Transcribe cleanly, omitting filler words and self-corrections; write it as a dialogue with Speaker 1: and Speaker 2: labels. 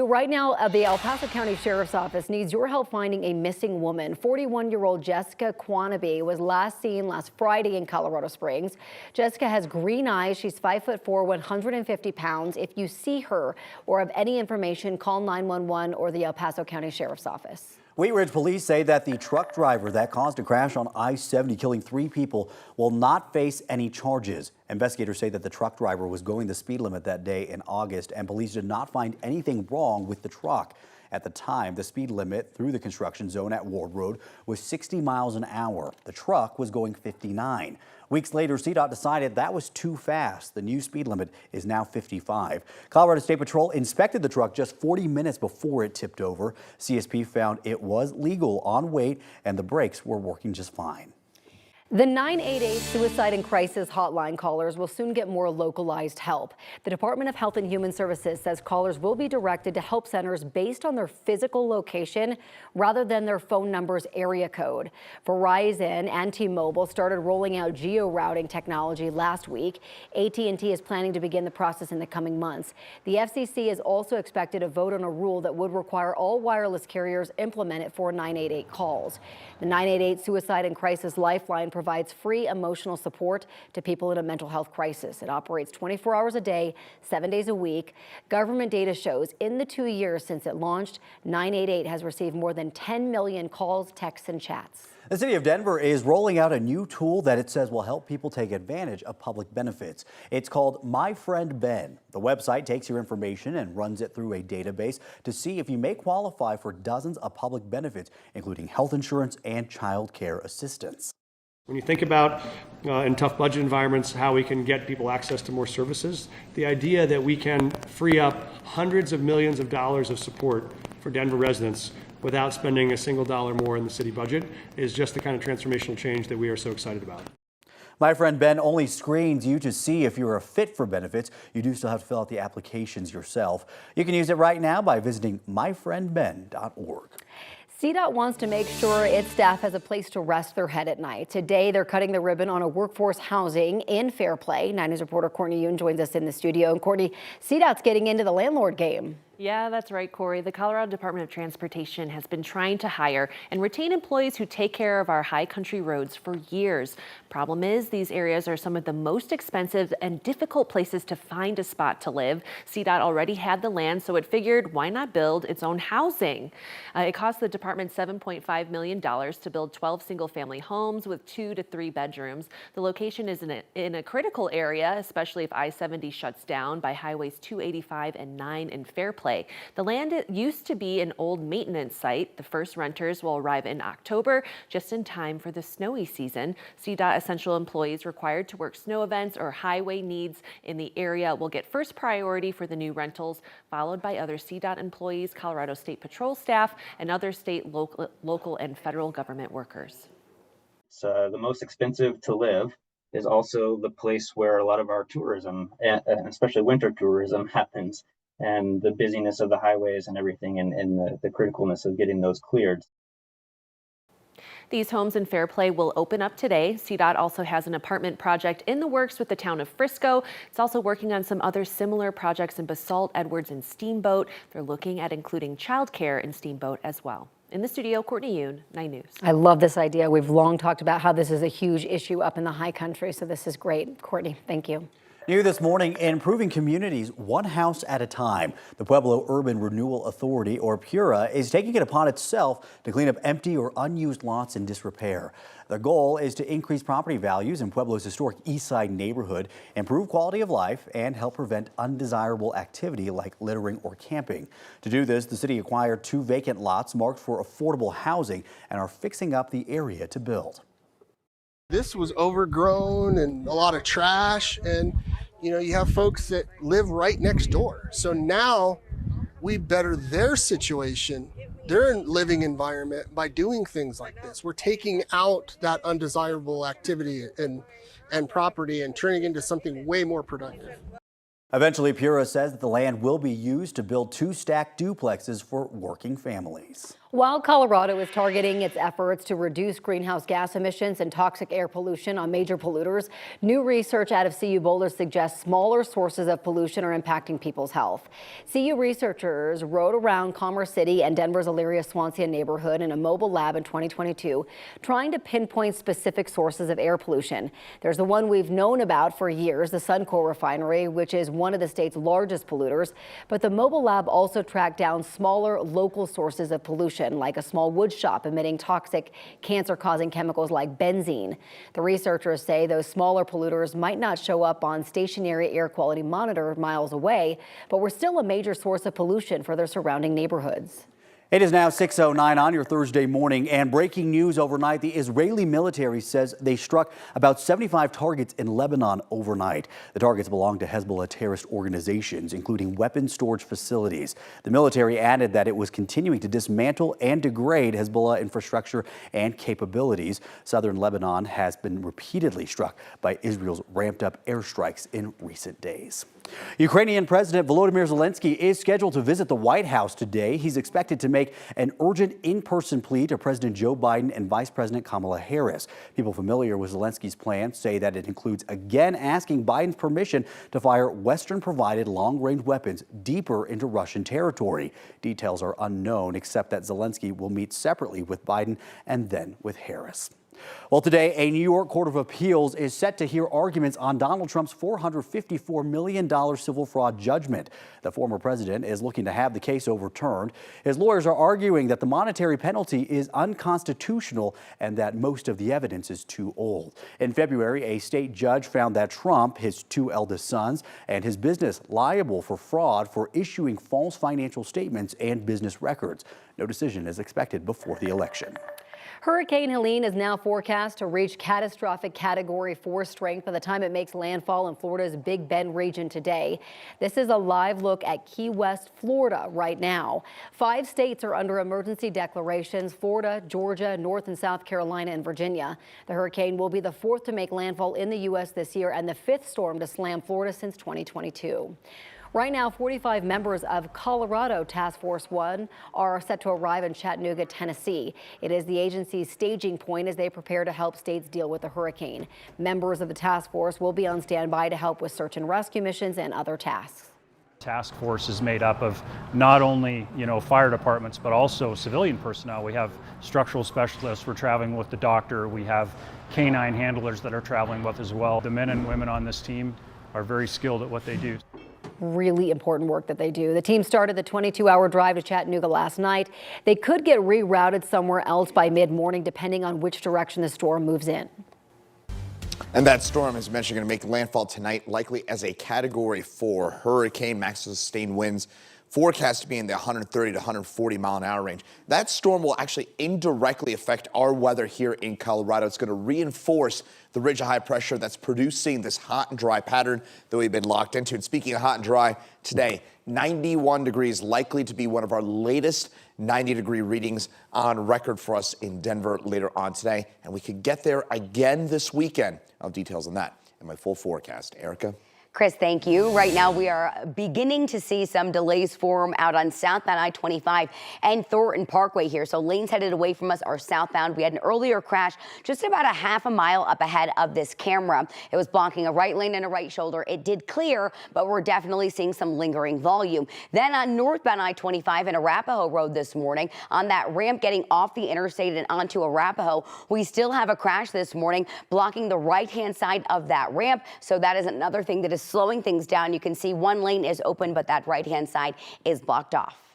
Speaker 1: Right now, the El Paso County Sheriff's Office needs your help finding a missing woman. 41-year-old Jessica Quanaby was last seen last Friday in Colorado Springs. Jessica has green eyes. She's 5'4", 150 pounds. If you see her or have any information, call 911 or the El Paso County Sheriff's Office.
Speaker 2: Wheat Ridge police say that the truck driver that caused a crash on I-70 killing 3 people will not face any charges. Investigators say that the truck driver was going the speed limit that day in August, and police did not find anything wrong with the truck. At the time, the speed limit through the construction zone at Ward Road was 60 miles an hour. The truck was going 59. Weeks later, CDOT decided that was too fast. The new speed limit is now 55. Colorado State Patrol inspected the truck just 40 minutes before it tipped over. CSP found it was legal on weight and the brakes were working just fine.
Speaker 1: The 988 Suicide and Crisis Hotline callers will soon get more localized help. The Department of Health and Human Services says callers will be directed to help centers based on their physical location rather than their phone number's area code. Verizon and T-Mobile started rolling out geo-routing technology last week. AT&T is planning to begin the process in the coming months. The FCC is also expected to vote on a rule that would require all wireless carriers implement it for 988 calls. The 988 Suicide and Crisis Lifeline provides free emotional support to people in a mental health crisis. It operates 24 hours a day, 7 days a week. Government data shows in the 2 years since it launched, 988 has received more than 10 million calls, texts, and chats.
Speaker 2: The city of Denver is rolling out a new tool that it says will help people take advantage of public benefits. It's called My Friend Ben. The website takes your information and runs it through a database to see if you may qualify for dozens of public benefits, including health insurance and child care assistance.
Speaker 3: When you think about in tough budget environments how we can get people access to more services, the idea that we can free up hundreds of millions of dollars of support for Denver residents without spending a single dollar more in the city budget is just the kind of transformational change that we are so excited about.
Speaker 2: My Friend Ben only screens you to see if you're a fit for benefits. You do still have to fill out the applications yourself. You can use it right now by visiting myfriendben.org.
Speaker 1: CDOT wants to make sure its staff has a place to rest their head at night. Today, they're cutting the ribbon on a workforce housing in Fairplay. 9 News reporter Courtney Yoon joins us in the studio. And Courtney, CDOT's getting into the landlord game.
Speaker 4: Yeah, that's right, Corey. The Colorado Department of Transportation has been trying to hire and retain employees who take care of our high country roads for years. Problem is, these areas are some of the most expensive and difficult places to find a spot to live. CDOT already had the land, so it figured why not build its own housing? It cost the department $7.5 million to build 12 single-family homes with 2 to 3 bedrooms. The location is in a critical area, especially if I-70 shuts down by highways 285 and 9 in Fairplay. The land used to be an old maintenance site. The first renters will arrive in October, just in time for the snowy season. CDOT essential employees required to work snow events or highway needs in the area will get first priority for the new rentals, followed by other CDOT employees, Colorado State Patrol staff, and other state, local, and federal government workers.
Speaker 5: So the most expensive to live is also the place where a lot of our tourism, especially winter tourism, happens. And the busyness of the highways and everything, and the criticalness of getting those cleared.
Speaker 4: These homes in Fairplay will open up today. CDOT also has an apartment project in the works with the town of Frisco. It's also working on some other similar projects in Basalt, Edwards, and Steamboat. They're looking at including childcare in Steamboat as well. In the studio, Courtney Yoon, 9 News.
Speaker 1: I love this idea. We've long talked about how this is a huge issue up in the high country, so this is great. Courtney, thank you.
Speaker 2: New this morning, improving communities one house at a time. The Pueblo Urban Renewal Authority, or PURA, is taking it upon itself to clean up empty or unused lots in disrepair. The goal is to increase property values in Pueblo's historic East Side neighborhood, improve quality of life, and help prevent undesirable activity like littering or camping. To do this, the city acquired 2 vacant lots marked for affordable housing and are fixing up the area to build.
Speaker 6: This was overgrown and a lot of trash, and you have folks that live right next door. So now we better their situation, their living environment, by doing things like this. We're taking out that undesirable activity and property and turning it into something way more productive.
Speaker 2: Eventually, PURA says that the land will be used to build 2 stacked duplexes for working families.
Speaker 1: While Colorado is targeting its efforts to reduce greenhouse gas emissions and toxic air pollution on major polluters, new research out of CU Boulder suggests smaller sources of pollution are impacting people's health. CU researchers rode around Commerce City and Denver's Elyria-Swansea neighborhood in a mobile lab in 2022, trying to pinpoint specific sources of air pollution. There's the one we've known about for years, the Suncor refinery, which is one of the state's largest polluters. But the mobile lab also tracked down smaller local sources of pollution, like a small wood shop emitting toxic, cancer-causing chemicals like benzene. The researchers say those smaller polluters might not show up on stationary air quality monitor miles away, but were still a major source of pollution for their surrounding neighborhoods.
Speaker 2: It is now 6:09 on your Thursday morning, and breaking news overnight, the Israeli military says they struck about 75 targets in Lebanon overnight. The targets belong to Hezbollah terrorist organizations, including weapons storage facilities. The military added that it was continuing to dismantle and degrade Hezbollah infrastructure and capabilities. Southern Lebanon has been repeatedly struck by Israel's ramped up airstrikes in recent days. Ukrainian President Volodymyr Zelensky is scheduled to visit the White House today. He's expected to make an urgent in-person plea to President Joe Biden and Vice President Kamala Harris. People familiar with Zelensky's plan say that it includes again asking Biden's permission to fire Western-provided long-range weapons deeper into Russian territory. Details are unknown, except that Zelensky will meet separately with Biden and then with Harris. Well, today, a New York Court of Appeals is set to hear arguments on Donald Trump's $454 million civil fraud judgment. The former president is looking to have the case overturned. His lawyers are arguing that the monetary penalty is unconstitutional and that most of the evidence is too old. In February, a state judge found that Trump, his two eldest sons, and his business liable for fraud for issuing false financial statements and business records. No decision is expected before the election.
Speaker 1: Hurricane Helene is now forecast to reach catastrophic Category 4 strength by the time it makes landfall in Florida's Big Bend region today. This is a live look at Key West, Florida right now. 5 states are under emergency declarations: Florida, Georgia, North and South Carolina, and Virginia. The hurricane will be the 4th to make landfall in the U.S. this year and the 5th storm to slam Florida since 2022. Right now, 45 members of Colorado Task Force 1 are set to arrive in Chattanooga, Tennessee. It is the agency's staging point as they prepare to help states deal with the hurricane. Members of the task force will be on standby to help with search and rescue missions and other tasks.
Speaker 7: Task force is made up of not only, fire departments, but also civilian personnel. We have structural specialists. We're traveling with the doctor. We have canine handlers that are traveling with as well. The men and women on this team are very skilled at what they do.
Speaker 1: Really important work that they do. The team started the 22-hour drive to Chattanooga last night. They could get rerouted somewhere else by mid-morning, depending on which direction the storm moves in.
Speaker 8: And that storm, as mentioned, going to make landfall tonight, likely as a Category 4 hurricane. Maximum sustained winds forecast to be in the 130 to 140 mile an hour range. That storm will actually indirectly affect our weather here in Colorado. It's going to reinforce the ridge of high pressure that's producing this hot and dry pattern that we've been locked into. And speaking of hot and dry, today, 91 degrees, likely to be one of our latest 90-degree readings on record for us in Denver later on today. And we could get there again this weekend. I'll have details on that in my full forecast. Erica?
Speaker 9: Chris, thank you. Right now, we are beginning to see some delays form out on southbound I-25 and Thornton Parkway here. So lanes headed away from us are southbound. We had an earlier crash just about a half a mile up ahead of this camera. It was blocking a right lane and a right shoulder. It did clear, but we're definitely seeing some lingering volume. Then on northbound I-25 and Arapahoe Road this morning, on that ramp getting off the interstate and onto Arapahoe, we still have a crash this morning blocking the right-hand side of that ramp. So that is another thing that is slowing things down. You can see one lane is open, but that right-hand side is blocked off.